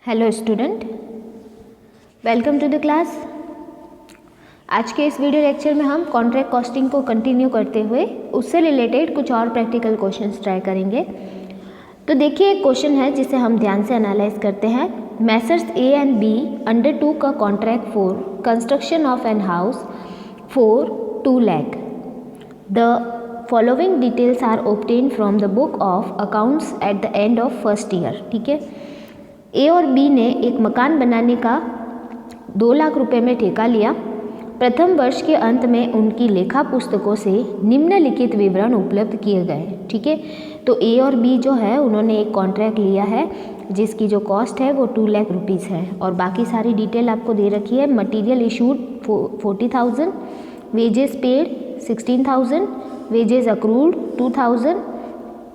Hello student, welcome to the class. आज के इस वीडियो लेक्चर में हम कॉन्ट्रैक्ट कॉस्टिंग को कंटिन्यू करते हुए उससे रिलेटेड कुछ और प्रैक्टिकल क्वेश्चंस ट्राई करेंगे। तो देखिए, एक क्वेश्चन है जिसे हम ध्यान से एनालाइज करते हैं। Messrs A and B undertook a contract for construction of an house for 2 lakh. The following details are obtained from the book of accounts at the end of first year. ठीक है, ए और बी ने एक मकान बनाने का 2 लाख रुपए में ठेका लिया। प्रथम वर्ष के अंत में उनकी लेखा पुस्तकों से निम्नलिखित विवरण उपलब्ध किए गए। ठीक है, तो ए और बी जो है उन्होंने एक कॉन्ट्रैक्ट लिया है जिसकी जो कॉस्ट है वो 2 लाख रुपीज़ है और बाकी सारी डिटेल आपको दे रखी है। Material issued 40,000, wages paid 16,000, wages accrued 2,000,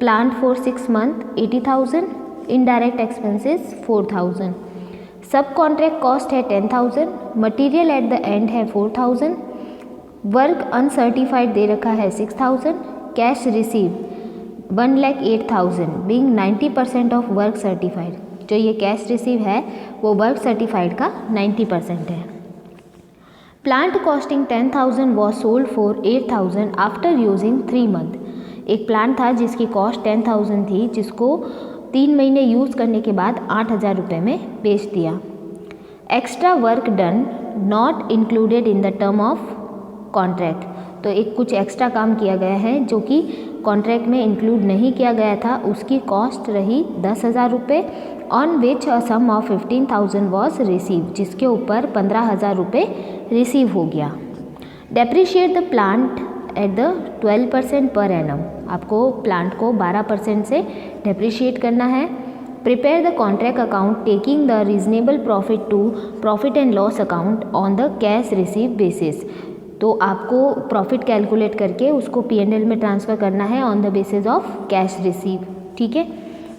plant for 6 month 80,000, indirect expenses 4,000, सब कॉन्ट्रैक्ट कॉस्ट है 10,000, मटेरियल एट द एंड है 4,000, वर्क अनसर्टिफाइड दे रखा है 6,000, cash receive 1,08,000 being 90% of work certified. जो ये कैश रिसीव है वो वर्क सर्टिफाइड का 90% है। Plant costing 10,000 was sold for 8,000 after using 3 month. एक प्लांट था जिसकी कॉस्ट 10,000 थी, जिसको 3 महीने यूज़ करने के बाद 8,000 रुपये में बेच दिया। Extra work done not included in the term of contract. तो एक कुछ एक्स्ट्रा काम किया गया है जो कि कॉन्ट्रैक्ट में इंक्लूड नहीं किया गया था, उसकी कॉस्ट रही 10,000 रुपये। On which a sum of 15,000 was receive, जिसके ऊपर 15,000 रुपये रिसीव हो गया। Depreciate the plant at the 12% per annum. आपको प्लांट को 12% से डेप्रिशिएट करना है। Prepare the contract account taking the reasonable profit to profit and loss account on the cash receive basis. तो आपको प्रॉफिट कैलकुलेट करके उसको P&L में ट्रांसफ़र करना है on the basis of cash receive. ठीक है,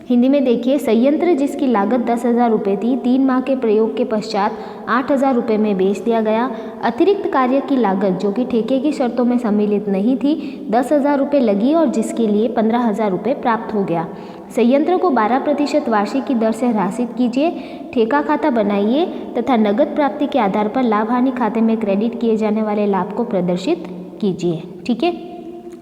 हिंदी में देखिए, संयंत्र जिसकी लागत 10,000 रुपये थी 3 माह के प्रयोग के पश्चात 8,000 रुपये में बेच दिया गया। अतिरिक्त कार्य की लागत जो कि ठेके की शर्तों में सम्मिलित नहीं थी 10,000 रुपये लगी और जिसके लिए 15,000 रुपये प्राप्त हो गया। संयंत्र को 12% वार्षिक की दर से ह्रासित कीजिए। ठेका खाता बनाइए तथा नगद प्राप्ति के आधार पर लाभ हानि खाते में क्रेडिट किए जाने वाले लाभ को प्रदर्शित कीजिए। ठीक है,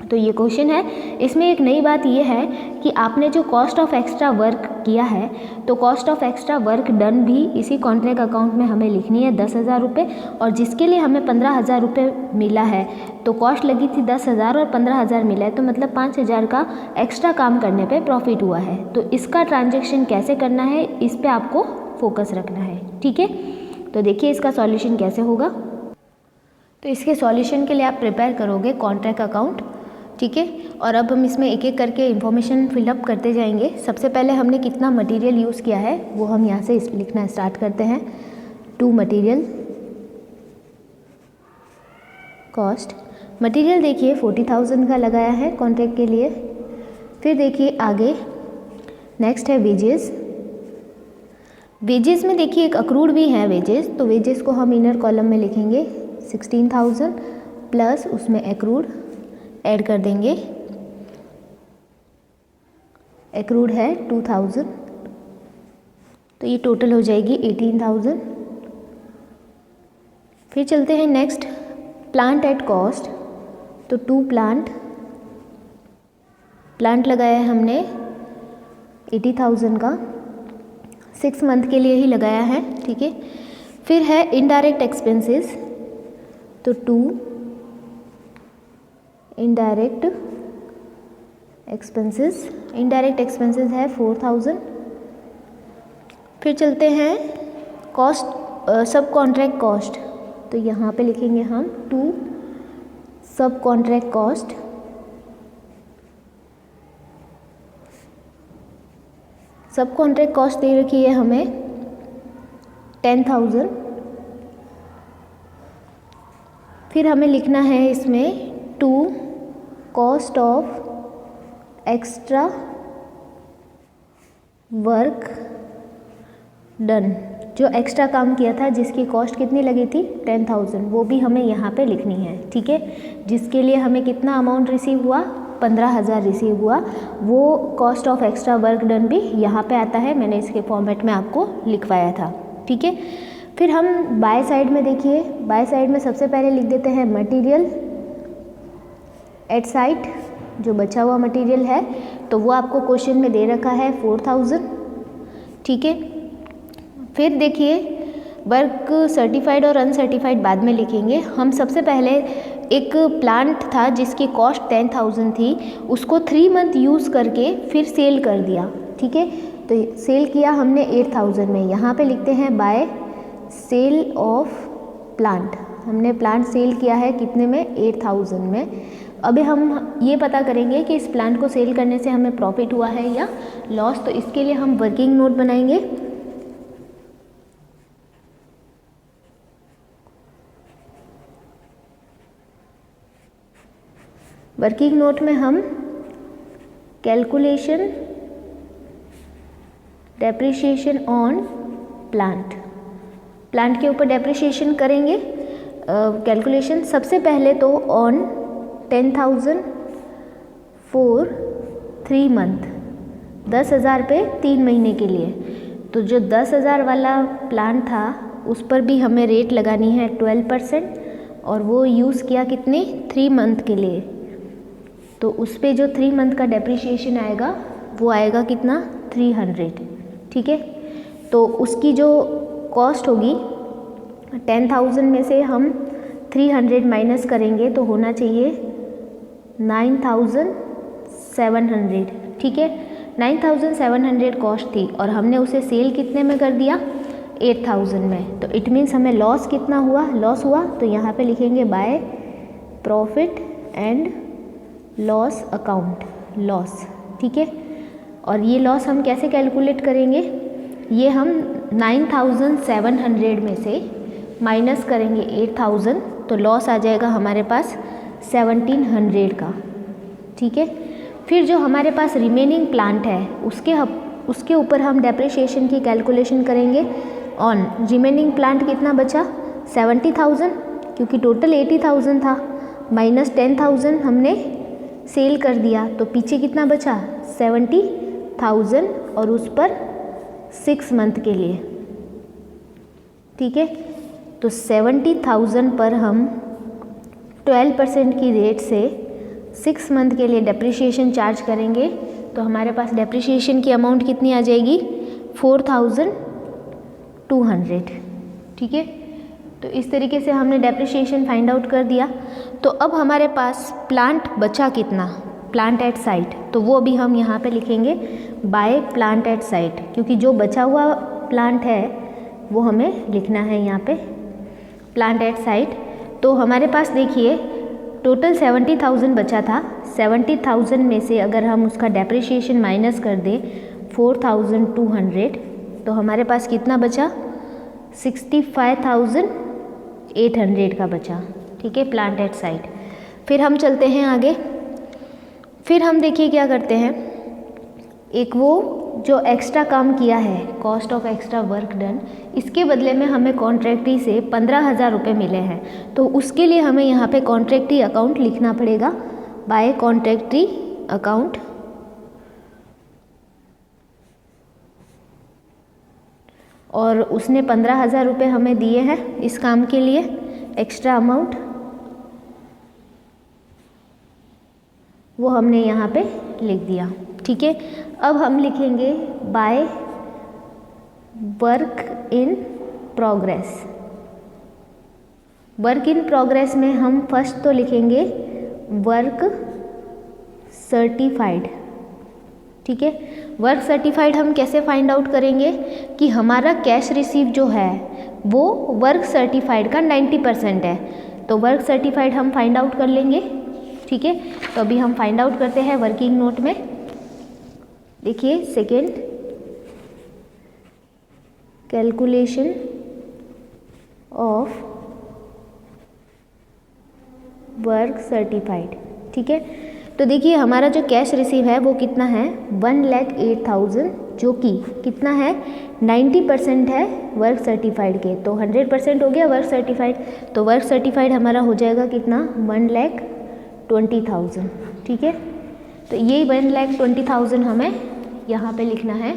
तो ये क्वेश्चन है। इसमें एक नई बात ये है कि आपने जो कॉस्ट ऑफ एक्स्ट्रा वर्क किया है, तो cost of extra work done भी इसी कॉन्ट्रैक्ट अकाउंट में हमें लिखनी है 10,000 रुपये, और जिसके लिए हमें 15,000 रुपये मिला है। तो कॉस्ट लगी थी 10,000 और 15,000 मिला है, तो मतलब 5,000 का एक्स्ट्रा काम करने पे प्रॉफिट हुआ है। तो इसका ट्रांजेक्शन कैसे करना है, इस पर आपको फोकस रखना है। ठीक है, तो देखिए इसका सॉल्यूशन कैसे होगा। तो इसके सॉल्यूशन के लिए आप प्रिपेयर करोगे कॉन्ट्रैक्ट अकाउंट। ठीक है, और अब हम इसमें एक एक करके इन्फॉर्मेशन फिलअप करते जाएंगे। सबसे पहले हमने कितना मटेरियल यूज़ किया है वो हम यहाँ से लिखना स्टार्ट करते हैं। 2 मटेरियल कॉस्ट, मटेरियल देखिए 40,000 का लगाया है कॉन्ट्रैक्ट के लिए। फिर देखिए आगे नेक्स्ट है वेजेस। वेजेस में देखिए एक अक्रूड भी है वेजेस, तो वेजेस को हम इनर कॉलम में लिखेंगे 16,000 प्लस उसमें एक्रूड ऐड कर देंगे। एक्रूड है 2,000, तो ये टोटल हो जाएगी 18,000। फिर चलते हैं नेक्स्ट प्लांट एट कॉस्ट। तो 2 प्लांट लगाया है हमने 80,000 का, 6 मंथ के लिए ही लगाया है। ठीक है, फिर है इनडायरेक्ट एक्सपेंसेस। तो 2 इनडायरेक्ट एक्सपेंसेस है 4,000। फिर चलते हैं कॉस्ट सब कॉन्ट्रैक्ट कॉस्ट। तो यहाँ पे लिखेंगे हम 2 सब कॉन्ट्रैक्ट कॉस्ट। सब कॉन्ट्रैक्ट कॉस्ट दे रखी है हमें 10,000। फिर हमें लिखना है इसमें 2 cost of extra work done. जो एक्स्ट्रा काम किया था जिसकी कॉस्ट कितनी लगी थी 10,000, वो भी हमें यहाँ पे लिखनी है। ठीक है, जिसके लिए हमें कितना अमाउंट रिसीव हुआ 15,000 रिसीव हुआ, वो cost of extra work done भी यहाँ पे आता है। मैंने इसके फॉर्मेट में आपको लिखवाया था, ठीक है। फिर हम बाय साइड में देखिए, बाय साइड में सबसे पहले लिख देते हैं मटेरियल एट साइट, जो बचा हुआ मटेरियल है तो वो आपको क्वेश्चन में दे रखा है 4,000, ठीक है। फिर देखिए वर्क सर्टिफाइड और अनसर्टिफाइड बाद में लिखेंगे। हम सबसे पहले एक प्लांट था जिसकी कॉस्ट 10,000 थी, उसको 3 मंथ यूज़ करके फिर सेल कर दिया, ठीक है। तो सेल किया हमने 8,000 में। यहाँ पे लिखते हैं बाय सेल ऑफ प्लांट, हमने प्लांट सेल किया है कितने में, 8,000 में। अभी हम ये पता करेंगे कि इस प्लांट को सेल करने से हमें प्रॉफिट हुआ है या लॉस। तो इसके लिए हम वर्किंग नोट बनाएंगे। वर्किंग नोट में हम calculation depreciation on plant, plant के ऊपर डेप्रिसिएशन करेंगे कैलकुलेशन। सबसे पहले तो ऑन 10,000 फॉर 3 मंथ, 10,000 पे 3 महीने के लिए। तो जो 10,000 वाला प्लान था उस पर भी हमें रेट लगानी है 12%, और वो यूज़ किया कितने, 3 मंथ के लिए। तो उस पर जो 3 मंथ का डेप्रिसिएशन आएगा वो आएगा कितना, 300, ठीक है। तो उसकी जो कॉस्ट होगी 10,000 में से हम 300 माइनस करेंगे तो होना चाहिए 9,700, ठीक है। 9,700 कॉस्ट थी और हमने उसे सेल कितने में कर दिया, 8,000 में। तो इट मीन्स हमें लॉस कितना हुआ, लॉस हुआ। तो यहाँ पे लिखेंगे by profit and loss account, loss, ठीक है। और ये लॉस हम कैसे कैलकुलेट करेंगे, ये हम 9,700 में से माइनस करेंगे 8,000, तो लॉस आ जाएगा हमारे पास 1,700 का, ठीक है। फिर जो हमारे पास रिमेनिंग प्लांट है उसके ऊपर हम डेप्रिसिएशन की कैलकुलेशन करेंगे ऑन रिमेनिंग प्लांट कितना बचा, 70,000, क्योंकि टोटल 80,000 था, माइनस 10,000 हमने सेल कर दिया, तो पीछे कितना बचा, 70,000, और उस पर 6 मंथ के लिए, ठीक है। तो 70,000 पर हम 12% की रेट से 6 मंथ के लिए डेप्रिसिएशन चार्ज करेंगे। तो हमारे पास डेप्रिसिएशन की अमाउंट कितनी आ जाएगी, 4,200, ठीक है। तो इस तरीके से हमने डेप्रिसिएशन फाइंड आउट कर दिया। तो अब हमारे पास प्लांट बचा कितना, प्लांट एट साइट, तो वो भी हम यहाँ पे लिखेंगे बाय प्लांट एट साइट, क्योंकि जो बचा हुआ प्लांट है वो हमें लिखना है यहाँ पे प्लांट एट साइट। तो हमारे पास देखिए टोटल 70,000 बचा था, 70,000 में से अगर हम उसका डेप्रिसिएशन माइनस कर दें 4,200, तो हमारे पास कितना बचा, 65,800 का बचा, ठीक है, प्लांट एट साइट। फिर हम चलते हैं आगे। फिर हम देखिए क्या करते हैं, एक वो जो एक्स्ट्रा काम किया है, cost of extra work done, इसके बदले में हमें कॉन्ट्रैक्टी से 15,000 रुपये मिले हैं। तो उसके लिए हमें यहाँ पे कॉन्ट्रैक्टी अकाउंट लिखना पड़ेगा, बाय कॉन्ट्रैक्टी अकाउंट। और उसने 15,000 रुपये हमें दिए हैं इस काम के लिए, एक्स्ट्रा अमाउंट, वो हमने यहाँ पे लिख दिया, ठीक है। अब हम लिखेंगे by work in progress. Work in progress में हम फर्स्ट तो लिखेंगे वर्क सर्टिफाइड, ठीक है। वर्क सर्टिफाइड हम कैसे फाइंड आउट करेंगे कि हमारा कैश रिसीव जो है वो वर्क सर्टिफाइड का 90% है, तो वर्क सर्टिफाइड हम फाइंड आउट कर लेंगे, ठीक है। तो अभी हम फाइंड आउट करते हैं वर्किंग नोट में। देखिए second, calculation of work certified, ठीक है। तो देखिए हमारा जो कैश रिसीव है वो कितना है, 1,08,000, जो कि कितना है, 90% है वर्क सर्टिफाइड के, तो 100% हो गया वर्क सर्टिफाइड। तो वर्क सर्टिफाइड हमारा हो जाएगा कितना, 1,20,000, ठीक है। तो ये 1,20,000 हमें यहाँ पे लिखना है,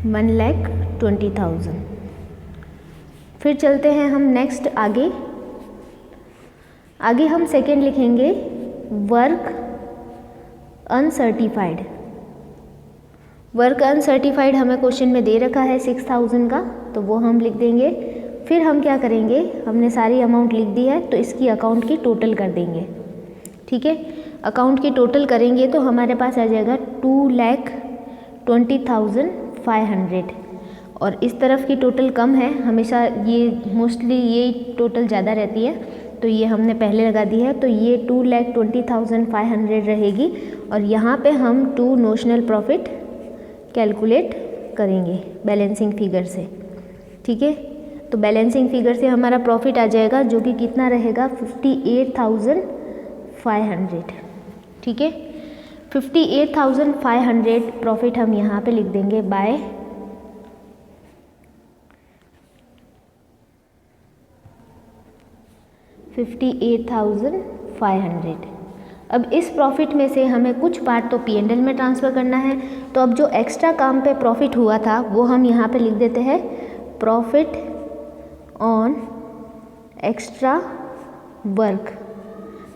1,20,000। फिर चलते हैं हम नेक्स्ट आगे हम सेकेंड लिखेंगे वर्क अनसर्टिफाइड। वर्क अनसर्टिफाइड हमें क्वेश्चन में दे रखा है 6,000 का, तो वो हम लिख देंगे। फिर हम क्या करेंगे, हमने सारी अमाउंट लिख दी है तो इसकी अकाउंट की टोटल कर देंगे। ठीक है, अकाउंट की टोटल करेंगे तो हमारे पास आ जाएगा 2,20,500। और इस तरफ की टोटल कम है, हमेशा ये मोस्टली ये टोटल ज़्यादा रहती है, तो ये हमने पहले लगा दी है, तो ये 2,20,500 रहेगी। और यहाँ पे हम 2 नोशनल प्रॉफिट कैलकुलेट करेंगे बैलेंसिंग फिगर से। ठीक है, तो बैलेंसिंग फिगर से हमारा प्रॉफिट आ जाएगा जो कि कितना रहेगा, 58,500। ठीक है, 58,500 प्रॉफिट हम यहाँ पे लिख देंगे बाय 58,500। अब इस प्रॉफिट में से हमें कुछ पार्ट तो P&L में ट्रांसफ़र करना है, तो अब जो एक्स्ट्रा काम पे प्रॉफिट हुआ था वो हम यहाँ पे लिख देते हैं प्रॉफिट ऑन एक्स्ट्रा वर्क।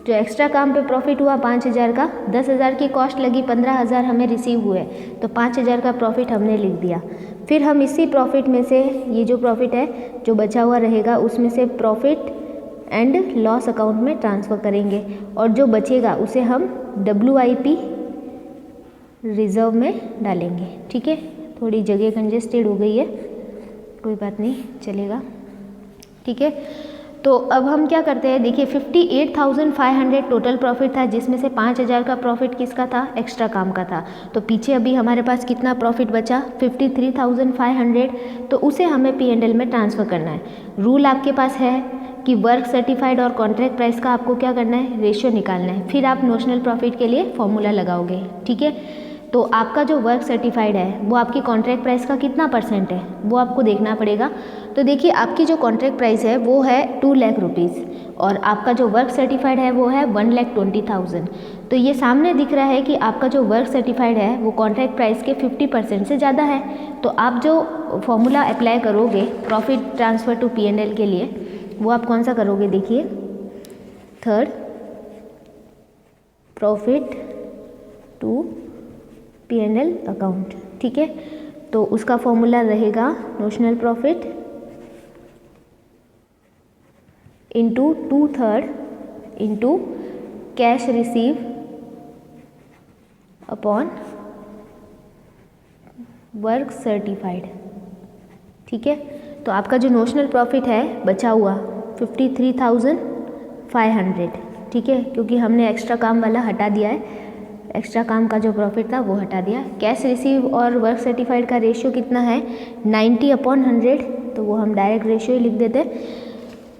जो एक्स्ट्रा काम पे प्रॉफिट हुआ 5,000 का, 10,000 की कॉस्ट लगी, 15,000 हमें रिसीव हुए, तो 5,000 का प्रॉफिट हमने लिख दिया। फिर हम इसी प्रॉफिट में से ये जो प्रॉफिट है जो बचा हुआ रहेगा उसमें से प्रॉफिट एंड लॉस अकाउंट में ट्रांसफ़र करेंगे, और जो बचेगा उसे हम WIP रिज़र्व में डालेंगे। ठीक है, थोड़ी जगह कंजेस्टेड हो गई है, कोई बात नहीं, चलेगा। ठीक है, तो अब हम क्या करते हैं, देखिए 58,500 टोटल प्रॉफिट था, जिसमें से 5,000 का प्रॉफिट किसका था, एक्स्ट्रा काम का था। तो पीछे अभी हमारे पास कितना प्रॉफिट बचा, 53,500, तो उसे हमें P&L में ट्रांसफ़र करना है। रूल आपके पास है कि वर्क सर्टिफाइड और कॉन्ट्रैक्ट प्राइस का आपको क्या करना है, रेशियो निकालना है, फिर आप नोशनल प्रॉफिट के लिए फॉर्मूला लगाओगे। ठीक है, तो आपका जो वर्क सर्टिफाइड है वो आपकी कॉन्ट्रैक्ट प्राइस का कितना % है वो आपको देखना पड़ेगा। तो देखिए आपकी जो कॉन्ट्रैक्ट प्राइस है वो है 2 लाख रुपीज़ और आपका जो वर्क सर्टिफाइड है वो है 1,20,000। तो ये सामने दिख रहा है कि आपका जो वर्क सर्टिफाइड है वो कॉन्ट्रैक्ट प्राइस के 50% से ज़्यादा है। तो आप जो फॉर्मूला अप्लाई करोगे प्रॉफिट ट्रांसफ़र टू P&L के लिए, वो आप कौन सा करोगे, देखिए third, profit to P&L account. ठीक है, तो उसका फॉर्मूला रहेगा notional profit into 2/3 into cash receive upon work certified. ठीक है, तो आपका जो नोशनल प्रॉफिट है बचा हुआ 53,500। ठीक है, क्योंकि हमने एक्स्ट्रा काम वाला हटा दिया है, एक्स्ट्रा काम का जो प्रॉफिट था वो हटा दिया। कैश रिसीव और वर्क सर्टिफाइड का रेशियो कितना है, 90/100, तो वो हम डायरेक्ट रेशियो ही लिख देते।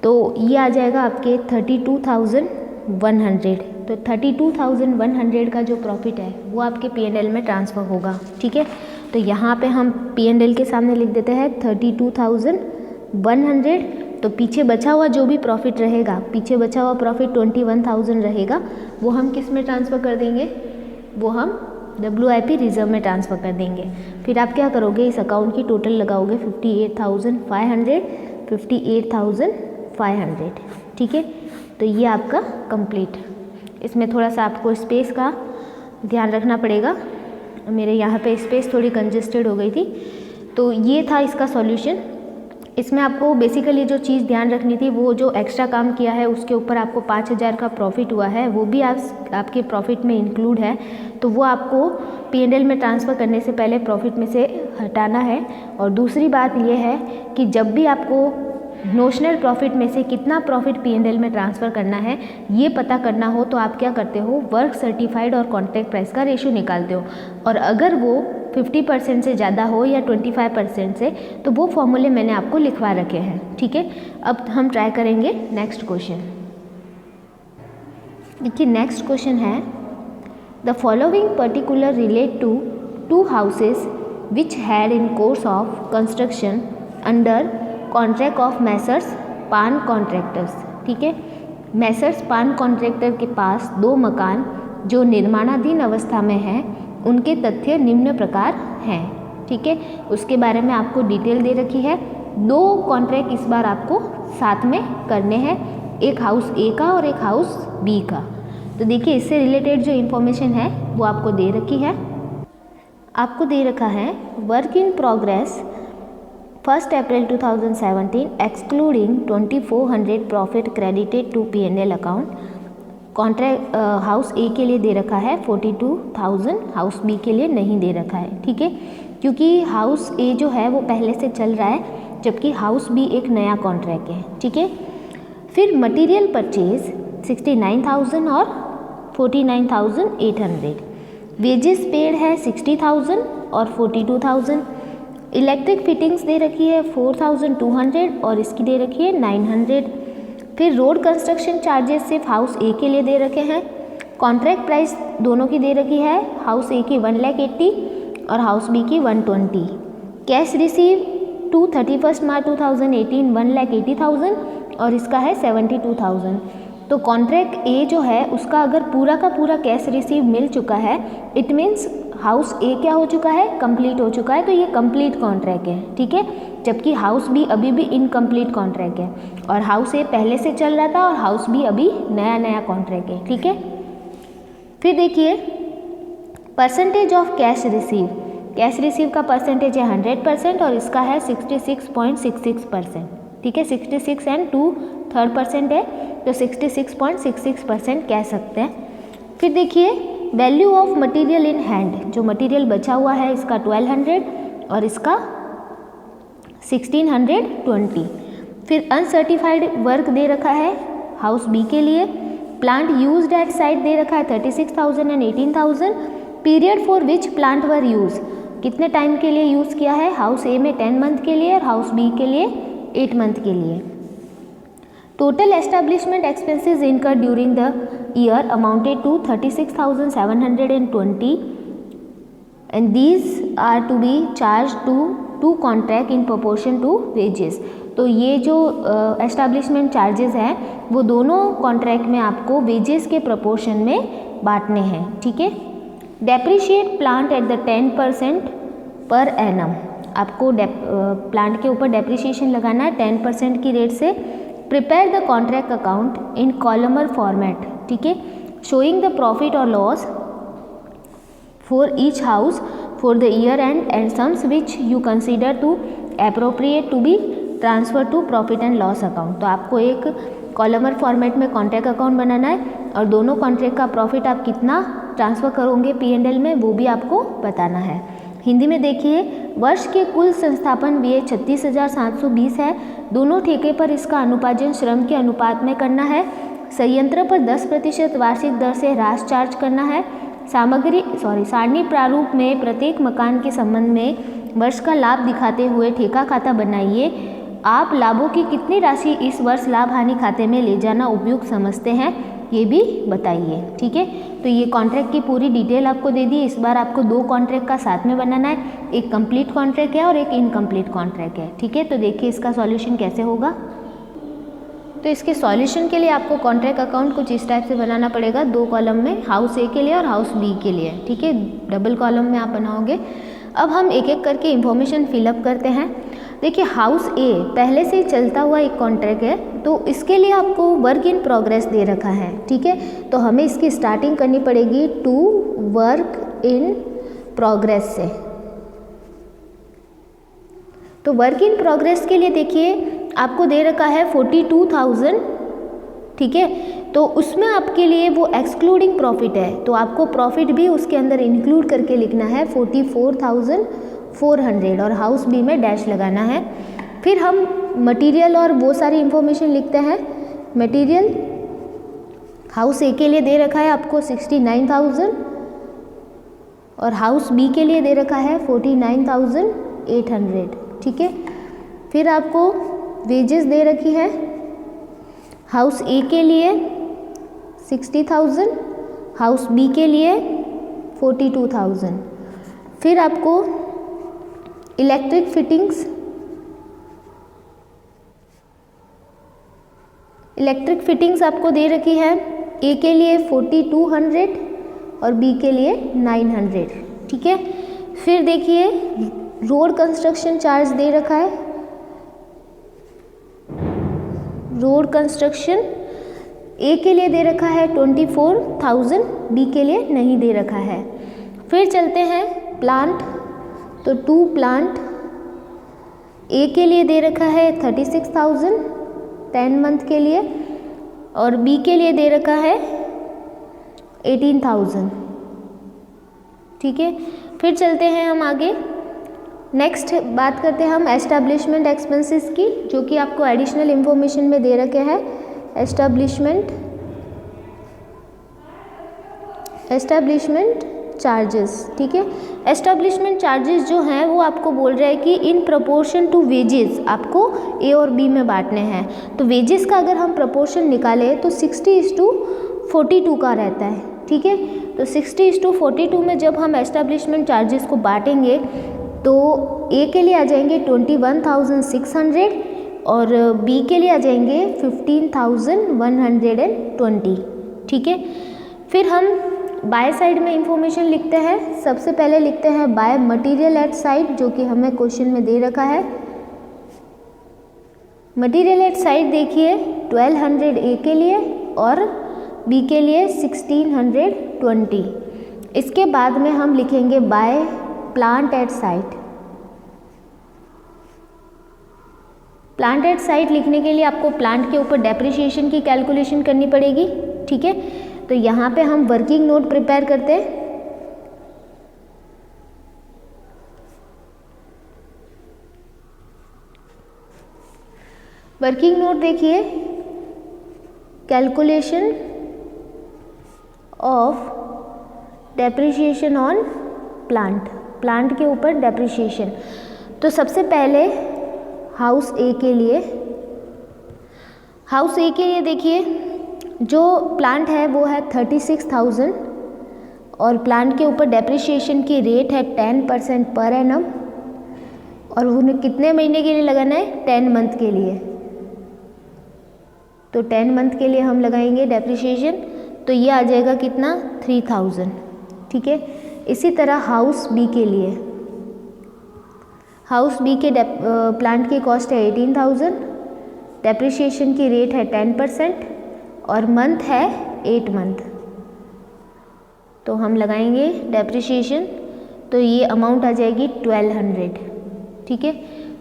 तो ये आ जाएगा आपके 32,100। तो 32,100 का जो प्रॉफिट है वो आपके P&L में ट्रांसफ़र होगा। ठीक है, तो यहाँ पे हम P&L के सामने लिख देते हैं 32,100। तो पीछे बचा हुआ जो भी प्रॉफिट रहेगा, पीछे बचा हुआ प्रॉफिट 21,000 रहेगा, वो हम किस में ट्रांसफ़र कर देंगे, वो हम WIP रिज़र्व में ट्रांसफ़र कर देंगे। फिर आप क्या करोगे, इस अकाउंट की टोटल लगाओगे 58,500, 58,500। ठीक है, तो ये आपका कंप्लीट। इसमें थोड़ा सा आपको स्पेस का ध्यान रखना पड़ेगा, मेरे यहाँ पे स्पेस थोड़ी कंजेस्टेड हो गई थी। तो ये था इसका सॉल्यूशन। इसमें आपको बेसिकली जो चीज़ ध्यान रखनी थी, वो जो एक्स्ट्रा काम किया है उसके ऊपर आपको 5,000 का प्रॉफिट हुआ है, वो भी आपके प्रॉफिट में इंक्लूड है। तो वो आपको P&L में ट्रांसफ़र करने से पहले प्रॉफिट में से हटाना है। और दूसरी बात ये है कि जब भी आपको नोशनल प्रॉफिट में से कितना प्रॉफिट P&L में ट्रांसफ़र करना है ये पता करना हो, तो आप क्या करते हो, वर्क सर्टिफाइड और कॉन्ट्रैक्ट प्राइस का रेशियो निकालते हो। और अगर वो 50% से ज़्यादा हो या 25% से, तो वो फॉर्मूले मैंने आपको लिखवा रखे हैं। ठीक है, अब हम ट्राई करेंगे नेक्स्ट क्वेश्चन। देखिए नेक्स्ट क्वेश्चन है, the following particular relate to 2 houses which had in course of construction under contract of messrs Pan contractors. ठीक है, मैसर्स पान कॉन्ट्रैक्टर के पास 2 मकान जो निर्माणाधीन अवस्था में हैं, उनके तथ्य निम्न प्रकार हैं। ठीक है, उसके बारे में आपको डिटेल दे रखी है। 2 कॉन्ट्रैक्ट इस बार आपको साथ में करने हैं, एक हाउस ए का और एक हाउस बी का। तो देखिए, इससे रिलेटेड जो इन्फॉर्मेशन है वो आपको दे रखी है। आपको दे रखा है work in progress 1 April 2017 excluding 2400 profit credited to P&L account. Contract house A के लिए दे रखा है 42,000, हाउस बी के लिए नहीं दे रखा है। ठीक है, क्योंकि हाउस ए जो है वो पहले से चल रहा है, जबकि हाउस बी एक नया कॉन्ट्रैक्ट है। ठीक है, फिर मटेरियल परचेज 69,000 और 49,800। वेजेस पेड है 60,000 और 42,000। इलेक्ट्रिक फिटिंग्स दे रखी है 4,200 और इसकी दे रखी है 900। फिर रोड कंस्ट्रक्शन चार्जेस सिर्फ हाउस ए के लिए दे रखे हैं। कॉन्ट्रैक्ट प्राइस दोनों की दे रखी है, हाउस ए की 1,80,000 और हाउस बी की 120। कैश रिसीव टू 31 मार्च 2018 1,80,000 और इसका है 72,000। तो कॉन्ट्रैक्ट ए जो है उसका अगर पूरा का पूरा कैश रिसीव मिल चुका है, इट मीन्स हाउस ए क्या हो चुका है, कंप्लीट हो चुका है, तो ये कंप्लीट कॉन्ट्रैक्ट है। ठीक है, जबकि हाउस बी अभी भी इनकम्प्लीट कॉन्ट्रैक्ट है और हाउस ए पहले से चल रहा था और हाउस बी अभी नया नया कॉन्ट्रैक्ट है। ठीक है, फिर देखिए percentage of cash receive. Cash receive का परसेंटेज है 100% और इसका है 66.66%। ठीक है, 66 एंड 2/3% है, तो 66.66% कह सकते हैं। फिर देखिए value of material in hand, जो मटेरियल बचा हुआ है इसका 1200 और इसका 1620। फिर अनसर्टिफाइड वर्क दे रखा है हाउस बी के लिए। प्लांट यूज्ड एट साइट दे रखा है 36,000 and 18,000। Period for which plant were use, कितने टाइम के लिए यूज़ किया है, हाउस ए में 10 मंथ के लिए और हाउस बी के लिए 8 मंथ के लिए। Total establishment expenses incurred during the year amounted to 36,720 and these are to be charge to contract in proportion to wages. तो ये जो एस्टेब्लिशमेंट चार्जेस हैं वो दोनों कॉन्ट्रैक्ट में आपको वेजेस के प्रोपोर्शन में बांटने हैं। ठीक है, depreciate plant at the 10% per annum, आपको प्लांट के ऊपर डेप्रिशिएशन लगाना है 10% की रेट से। Prepare the contract account in columnar format. ठीक है, शोइंग द प्रॉफिट और loss for each house for the year and sums which you consider to appropriate to be transfer to profit and loss account. तो आपको एक columnar format में contract account बनाना है और दोनों कॉन्ट्रैक्ट का प्रॉफिट आप कितना ट्रांसफ़र करोगे P&L में वो भी आपको बताना है। हिंदी में देखिए, वर्ष के कुल संस्थापन व्यय 36,720 है। दोनों ठेके पर इसका अनुपार्जन श्रम के अनुपात में करना है। संयंत्र पर 10% वार्षिक दर से ह्रास चार्ज करना है। सारणी प्रारूप में प्रत्येक मकान के संबंध में वर्ष का लाभ दिखाते हुए ठेका खाता बनाइए। आप लाभों की कितनी राशि इस वर्ष लाभ हानि खाते में ले जाना उपयुक्त समझते हैं, ये भी बताइए। ठीक है, तो ये कॉन्ट्रैक्ट की पूरी डिटेल आपको दे दी। इस बार आपको 2 कॉन्ट्रैक्ट का साथ में बनाना है, एक कंप्लीट कॉन्ट्रैक्ट है और एक इनकम्प्लीट कॉन्ट्रैक्ट है। ठीक है, तो देखिए इसका सॉल्यूशन कैसे होगा। तो इसके सॉल्यूशन के लिए आपको कॉन्ट्रैक्ट अकाउंट कुछ इस टाइप से बनाना पड़ेगा, 2 कॉलम में, हाउस ए के लिए और हाउस बी के लिए। ठीक है, डबल कॉलम में आप बनाओगे। अब हम एक एक करके इन्फॉर्मेशन फिलअप करते हैं। देखिए, हाउस ए पहले से चलता हुआ एक कॉन्ट्रैक्ट है, तो इसके लिए आपको वर्क इन प्रोग्रेस दे रखा है। ठीक है, तो हमें इसकी स्टार्टिंग करनी पड़ेगी टू वर्क इन प्रोग्रेस से। तो वर्क इन प्रोग्रेस के लिए देखिए आपको दे रखा है 42,000। ठीक है, तो उसमें आपके लिए वो एक्सक्लूडिंग प्रॉफिट है, तो आपको प्रॉफिट भी उसके अंदर इंक्लूड करके लिखना है 44,400 और हाउस बी में डैश लगाना है। फिर हम मटेरियल और वो सारी इंफॉर्मेशन लिखते हैं। मटेरियल हाउस ए के लिए दे रखा है आपको 69,000 और हाउस बी के लिए दे रखा है 49,800। ठीक है, फिर आपको वेजेस दे रखी है हाउस ए के लिए 60,000, हाउस बी के लिए 42,000। फिर आपको इलेक्ट्रिक फिटिंग्स इलेक्ट्रिक फिटिंग्स आपको दे रखी है, ए के लिए 4200 और बी के लिए 900, ठीक है। फिर देखिए रोड कंस्ट्रक्शन चार्ज दे रखा है, रोड कंस्ट्रक्शन ए के लिए दे रखा है 24,000, बी के लिए नहीं दे रखा है। फिर चलते हैं प्लांट, तो 2 प्लांट ए के लिए दे रखा है 36,000 10 मंथ के लिए और बी के लिए दे रखा है 18,000, ठीक है। फिर चलते हैं हम आगे, नेक्स्ट बात करते हैं हम एस्टैब्लिशमेंट एक्सपेंसेस की, जो कि आपको एडिशनल इंफॉर्मेशन में दे रखे हैं। एस्टैब्लिशमेंट चार्जेस, ठीक है। एस्टैब्लिशमेंट चार्जेस जो हैं वो आपको बोल रहे हैं कि इन प्रोपोर्शन टू वेजेस आपको ए और बी में बांटने हैं। तो वेजेस का अगर हम प्रोपोर्शन निकालें तो 60:42 का रहता है, ठीक है। तो 60:42 में जब हम एस्टैब्लिशमेंट चार्जेस को बांटेंगे तो ए के लिए आ जाएंगे 21,600 और बी के लिए आ जाएंगे 15,120, ठीक है। फिर हम बाय साइड में इंफॉर्मेशन लिखते हैं। सबसे पहले लिखते हैं बाय मटेरियल एट साइड, जो कि हमें क्वेश्चन में दे रखा है। मटेरियल एट साइड देखिए 1200 ए के लिए और बी के लिए 1620। इसके बाद में हम लिखेंगे by plant at site. Plant at site लिखने के लिए आपको प्लांट के ऊपर डेप्रिसिएशन की कैलकुलेशन करनी पड़ेगी, ठीक है। तो यहाँ पे हम वर्किंग नोट प्रिपेयर करते हैं। वर्किंग नोट देखिए, calculation of depreciation on plant, plant के ऊपर डेप्रिसिएशन। तो सबसे पहले हाउस ए के लिए, हाउस ए के लिए देखिए जो प्लांट है वो है 36,000 और प्लांट के ऊपर डेप्रिसिएशन की रेट है 10% पर एनम और उन्हें कितने महीने के लिए लगाना है, 10 मंथ के लिए। तो 10 मंथ के लिए हम लगाएंगे डेप्रिसिएशन, तो ये आ जाएगा कितना, 3,000, ठीक है। इसी तरह हाउस बी के लिए, हाउस बी के प्लांट की कॉस्ट है 18,000, डेप्रिसिएशन की रेट है 10% और मंथ है 8 मंथ। तो हम लगाएंगे डेप्रिसिएशन, तो ये अमाउंट आ जाएगी 1200, ठीक है।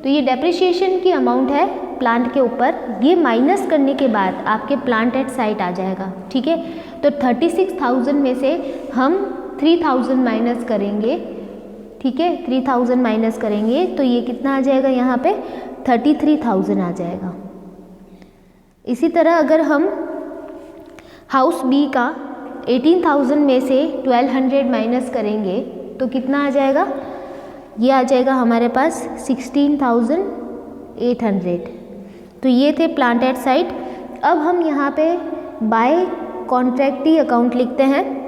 तो ये डेप्रिसिएशन की अमाउंट है प्लांट के ऊपर, ये माइनस करने के बाद आपके प्लांट एट साइट आ जाएगा, ठीक है। तो 36,000 में से हम 3,000 माइनस करेंगे, ठीक है। 3,000 माइनस करेंगे तो ये कितना आ जाएगा, यहाँ पे 33,000 आ जाएगा। इसी तरह अगर हम हाउस बी का 18,000 में से 1200 माइनस करेंगे तो कितना आ जाएगा, ये आ जाएगा हमारे पास 16,800। तो ये थे प्लांट एट साइट। अब हम यहाँ पे बाय कॉन्ट्रैक्टी अकाउंट लिखते हैं।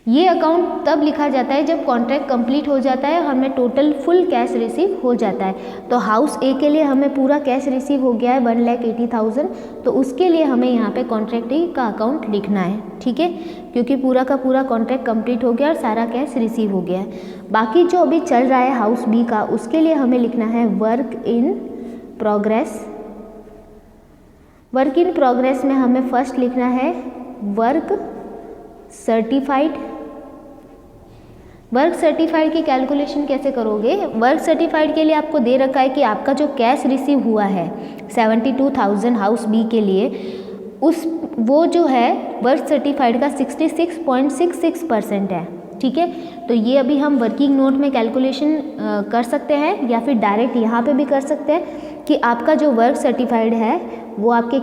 ये अकाउंट तब लिखा जाता है जब कॉन्ट्रैक्ट कंप्लीट हो जाता है, हमें टोटल फुल कैश रिसीव हो जाता है। तो हाउस ए के लिए हमें पूरा कैश रिसीव हो गया है 1,80,000, तो उसके लिए हमें यहाँ पे कॉन्ट्रैक्टी का अकाउंट लिखना है, ठीक है, क्योंकि पूरा का पूरा कॉन्ट्रैक्ट कंप्लीट हो गया और सारा कैश रिसीव हो गया है। बाकी जो अभी चल रहा है हाउस बी का, उसके लिए हमें लिखना है work in progress. Work in progress में हमें फर्स्ट लिखना है वर्क सर्टिफाइड। वर्क सर्टिफाइड की कैलकुलेशन कैसे करोगे, वर्क सर्टिफाइड के लिए आपको दे रखा है कि आपका जो कैश रिसीव हुआ है 72,000 हाउस बी के लिए, उस वो जो है वर्क सर्टिफाइड का 66.66% है, ठीक है। तो ये अभी हम वर्किंग नोट में कैलकुलेशन कर सकते हैं या फिर डायरेक्ट यहाँ पे भी कर सकते हैं कि आपका जो वर्क सर्टिफाइड है वो आपके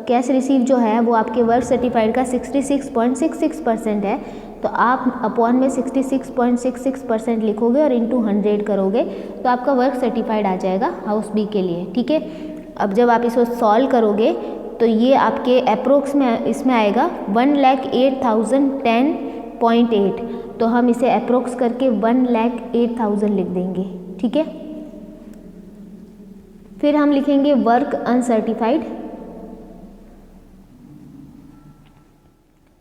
कैश रिसीव जो है वो आपके वर्क सर्टिफाइड का 66.66% है। तो आप अपॉन में 66.66% लिखोगे और इंटू 100 करोगे तो आपका वर्क सर्टिफाइड आ जाएगा हाउस बी के लिए, ठीक है। अब जब आप इसको सॉल्व करोगे तो ये आपके अप्रोक्स में इसमें आएगा 1,08,010.8, तो हम इसे अप्रोक्स करके 1,08,000 लिख देंगे, ठीक है। फिर हम लिखेंगे वर्क अनसर्टिफाइड।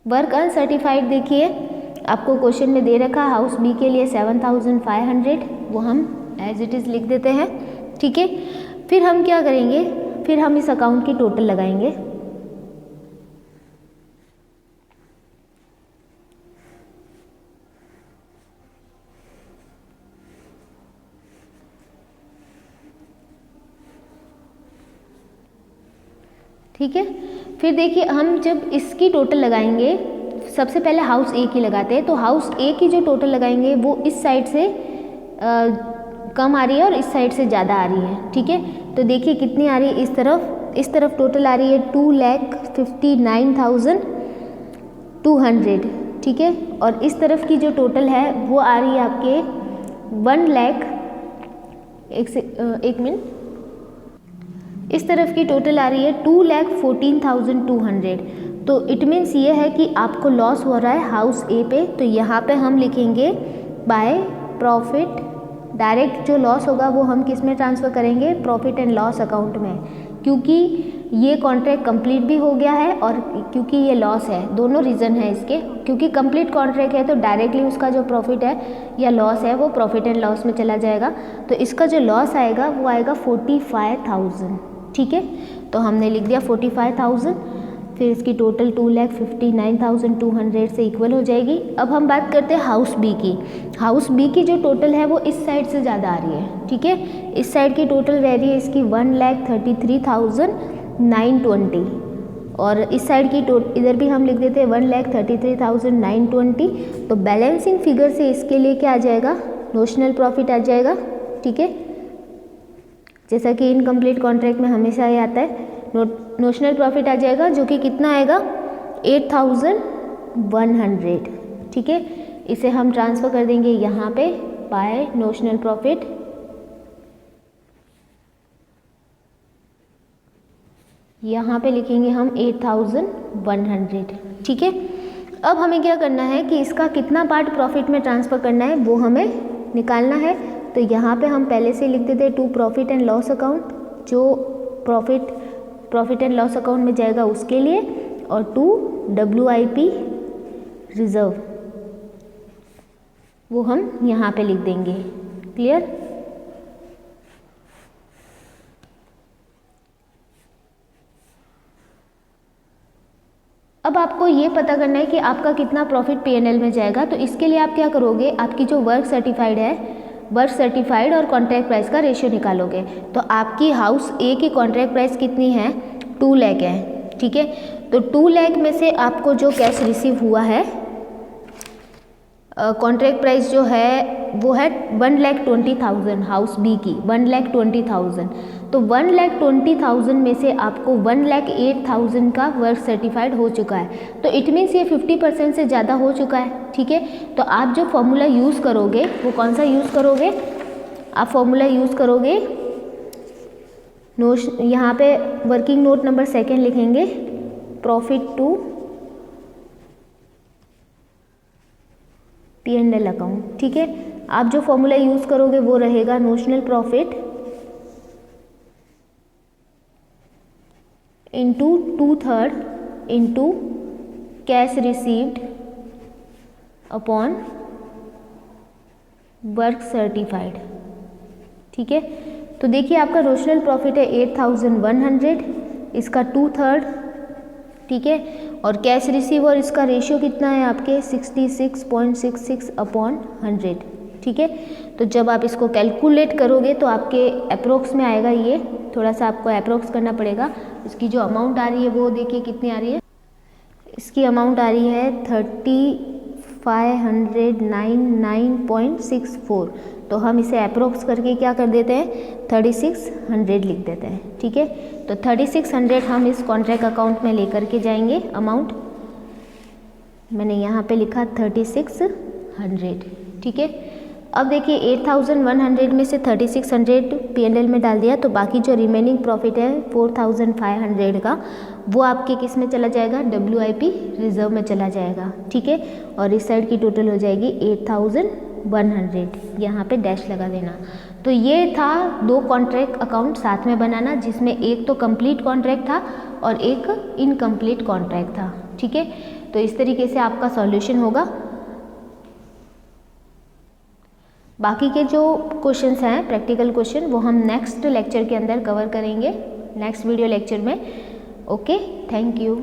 वर्क अनसर्टिफाइड देखिए आपको क्वेश्चन में दे रखा हाउस बी के लिए 7500, वो हम एज इट इज़ लिख देते हैं। ठीक है, फिर हम क्या करेंगे, फिर हम इस अकाउंट की टोटल लगाएंगे। ठीक है, फिर देखिए हम जब इसकी टोटल लगाएंगे, सबसे पहले हाउस ए की लगाते हैं। तो हाउस ए की जो टोटल लगाएंगे वो इस साइड से कम आ रही है और इस साइड से ज़्यादा आ रही है। ठीक है, तो देखिए कितनी आ रही है, इस तरफ टोटल आ रही है 2,59,200। ठीक है, और इस तरफ की जो टोटल है वो आ रही है आपके 1 लाख, एक मिनट, इस तरफ की टोटल आ रही है 2,14,200। तो इट मीन्स ये है कि आपको लॉस हो रहा है हाउस ए पे। तो यहाँ पे हम लिखेंगे बाय प्रॉफिट, डायरेक्ट जो लॉस होगा वो हम किस में ट्रांसफ़र करेंगे, प्रॉफिट एंड लॉस अकाउंट में, क्योंकि ये कॉन्ट्रैक्ट कंप्लीट भी हो गया है और क्योंकि ये लॉस है। दोनों रीज़न है इसके, क्योंकि कंप्लीट कॉन्ट्रैक्ट है तो डायरेक्टली उसका जो प्रॉफिट है या लॉस है वो प्रॉफिट एंड लॉस में चला जाएगा। तो इसका जो लॉस आएगा वो आएगा 45,000। ठीक है, तो हमने लिख दिया 45,000, फिर इसकी टोटल 2,59,200 से इक्वल हो जाएगी। अब हम बात करते हैं हाउस बी की। हाउस बी की जो टोटल है वो इस साइड से ज़्यादा आ रही है। ठीक है, इस साइड की टोटल रह रही है इसकी 1,33,920 और इस साइड की इधर भी हम लिख देते हैं 1,33,920। तो बैलेंसिंग फिगर से इसके लिए क्या आ जाएगा, नोशनल प्रॉफिट आ जाएगा। ठीक है, जैसा कि इनकम्प्लीट कॉन्ट्रैक्ट में हमेशा ही आता है, नोशनल प्रॉफिट आ जाएगा जो कि कितना आएगा 8,100। ठीक है, इसे हम ट्रांसफ़र कर देंगे यहाँ पे बाय नोशनल प्रॉफिट। यहाँ पे लिखेंगे हम 8,100। ठीक है, अब हमें क्या करना है कि इसका कितना पार्ट प्रॉफिट में ट्रांसफ़र करना है वो हमें निकालना है। तो यहाँ पे हम पहले से लिख देते हैं to profit and loss account, जो प्रॉफिट एंड लॉस अकाउंट में जाएगा उसके लिए, और टू WIP रिजर्व, वो हम यहाँ पे लिख देंगे। क्लियर? अब आपको ये पता करना है कि आपका कितना प्रॉफिट P&L में जाएगा। तो इसके लिए आप क्या करोगे, आपकी जो वर्क सर्टिफाइड है, वर्क सर्टिफाइड और कॉन्ट्रैक्ट प्राइस का रेशियो निकालोगे। तो आपकी हाउस ए की कॉन्ट्रैक्ट प्राइस कितनी है, 2 लाख है। ठीक है, तो 2 लाख में से आपको जो कैश रिसीव हुआ है, कॉन्ट्रैक्ट प्राइस जो है वो है 1,20,000, हाउस बी की 1,20,000। तो 1,20,000 में से आपको 1,08,000 का वर्क सर्टिफाइड हो चुका है। तो इट मीन्स ये 50% से ज़्यादा हो चुका है। ठीक है, तो आप जो फॉर्मूला यूज़ करोगे वो कौन सा यूज़ करोगे, आप फॉर्मूला यूज़ करोगे यहाँ पे वर्किंग नोट नंबर 2 लिखेंगे, प्रॉफिट टू P&L अकाउंट। ठीक है, आप जो फॉर्मूला यूज़ करोगे वो रहेगा notional profit into 2/3 into cash received upon work certified. ठीक है, तो देखिए आपका नोशनल प्रॉफिट है 8,100, इसका 2/3। ठीक है, और कैश रिसीव और इसका रेशियो कितना है आपके 66.66 अपॉन 100। ठीक है, तो जब आप इसको कैलकुलेट करोगे तो आपके अप्रोक्स में आएगा, ये थोड़ा सा आपको अप्रोक्स करना पड़ेगा। इसकी जो अमाउंट आ रही है वो देखिए कितनी आ रही है, इसकी अमाउंट आ रही है 3,509.64। तो हम इसे अप्रोक्स करके क्या कर देते हैं 3,600 लिख देते हैं। ठीक है, तो 3,600 हम इस कॉन्ट्रैक्ट अकाउंट में लेकर के जाएंगे। अमाउंट मैंने यहाँ पे लिखा 3,600। ठीक है, अब देखिए 8,100 में से 3,600 P&L में डाल दिया, तो बाकी जो रिमेनिंग प्रॉफिट है 4,500 का वो आपके किस में चला जाएगा, WIP रिजर्व में चला जाएगा। ठीक है, और इस साइड की टोटल हो जाएगी 8,000 100, यहाँ पे डैश लगा देना। तो ये था 2 कॉन्ट्रैक्ट अकाउंट साथ में बनाना, जिसमें एक तो कंप्लीट कॉन्ट्रैक्ट था और एक इनकम्प्लीट कॉन्ट्रैक्ट था। ठीक है, तो इस तरीके से आपका सॉल्यूशन होगा। बाकी के जो क्वेश्चंस हैं प्रैक्टिकल क्वेश्चन वो हम नेक्स्ट लेक्चर के अंदर कवर करेंगे, नेक्स्ट वीडियो लेक्चर में। Okay, thank you.